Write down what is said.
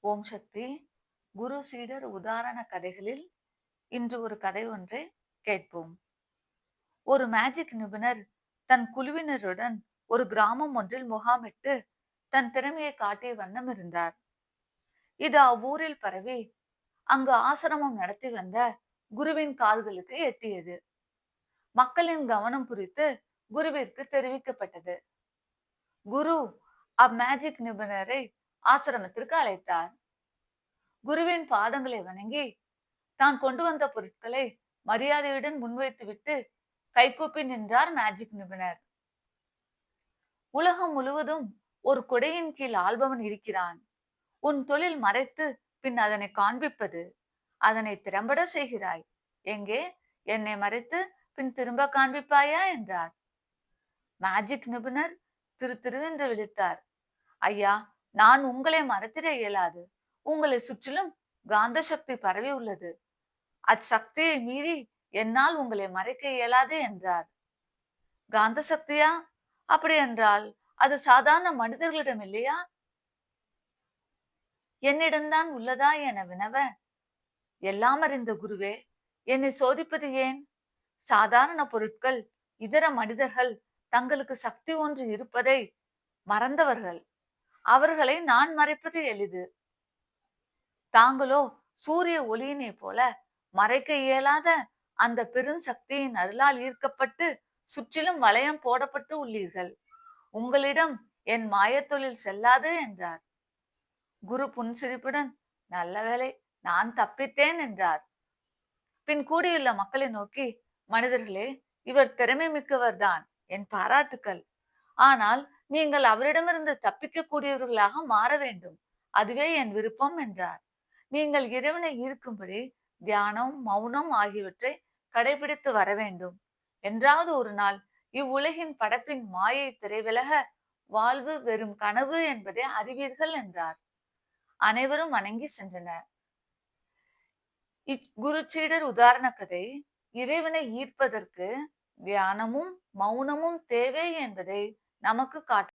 ஓம் சக்தி. குரு சீடர் உதாரண கதைகளில் இன்று ஒரு கதை ஒன்றை கேட்போம். ஒரு மேஜிக் நிபுணர் தன் குழுவினருடன் ஒரு கிராமம் ஒன்றில் முகாமிட்டு தன் திறமையை காட்டிய வண்ணம் இருந்தார். இது அவ்வூரில் பரவி அங்கு ஆசிரமம் நடத்தி வந்த குருவின் காதுகளுக்கு எட்டியது. மக்களின் கவனம் குறித்து குருவிற்கு தெரிவிக்கப்பட்டது. குரு அம்மேஜிக் நிபுணரை ஆசிரமத்திற்கு அழைத்தார். குருவின் பாதங்களை வணங்கி தான் கொண்டு வந்த பொருட்களை மரியாதையுடன் முன்வைத்துவிட்டு கைகூப்பி நின்றார் மேஜிக் நிபுணர். உலகம் முழுவதும் ஒரு கொடையின் கீழ் ஆள்பவன் இருக்கிறான். உன் தொழில் மறைத்து பின் அதனை காண்பிப்பது. அதனை திறம்பட செய்கிறாய். எங்கே? என்னை மறைத்து பின் திரும்ப காண்பிப்பாயா என்றார். மேஜிக் நிபுணர் திரு திருவென்று விழித்தார். ஐயா, நான் உங்களை மறைத்திட இயலாது. உங்களை சுற்றிலும் காந்த சக்தி பரவி உள்ளது. அச்சக்தியை மீறி என்னால் உங்களை மறைக்க இயலாது என்றார். காந்த சக்தியா? அப்படி என்றால் அது சாதாரண மனிதர்களிடம் இல்லையா? என்னிடம்தான் உள்ளதா என வினவ, எல்லாம் அறிந்த குருவே, என்னை சோதிப்பது ஏன்? சாதாரண பொருட்கள், இதர மனிதர்கள் தங்களுக்கு சக்தி ஒன்று இருப்பதை மறந்தவர்கள். அவர்களை நான் மறைப்பது எளிது. தாங்களோ சூரிய ஒளியினை போல மறைக்க இயலாத அந்த பெருஞ்சக்தியின் அருளால் ஈர்க்கப்பட்டு சுற்றிலும் வளையம் போடப்பட்டு உள்ளீர்கள். உங்களிடம் என் மாயத்தொழில் செல்லாது என்றார். குரு புன்சிரிப்புடன், நல்ல வேளை, நான் தப்பித்தேன் என்றார். பின் கூடியுள்ள மக்களை நோக்கி, மனிதர்களே, இவர் திறமை மிக்கவர்தான், என் பாராட்டுக்கள். ஆனால் நீங்கள் அவரிடமிருந்து தப்பிக்க கூடியவர்களாக மாற வேண்டும். அதுவே என் விருப்பம் என்றார். நீங்கள் இறைவனை ஈர்க்கும்படி தியானம், மௌனம் ஆகியவற்றை கடைபிடித்து வர வேண்டும். என்றாவது ஒரு நாள் இவ்வுலகின் படைப்பின் மாயை திரைவிலக வாழ்வு வெறும் கனவு என்பதை அறிவீர்கள் என்றார். அனைவரும் வணங்கி சென்றனர். இக்குரு சீடர் உதாரண கதை இறைவனை ஈர்ப்பதற்கு தியானமும் மௌனமும் தேவை என்பதை நமக்கு காட்டு.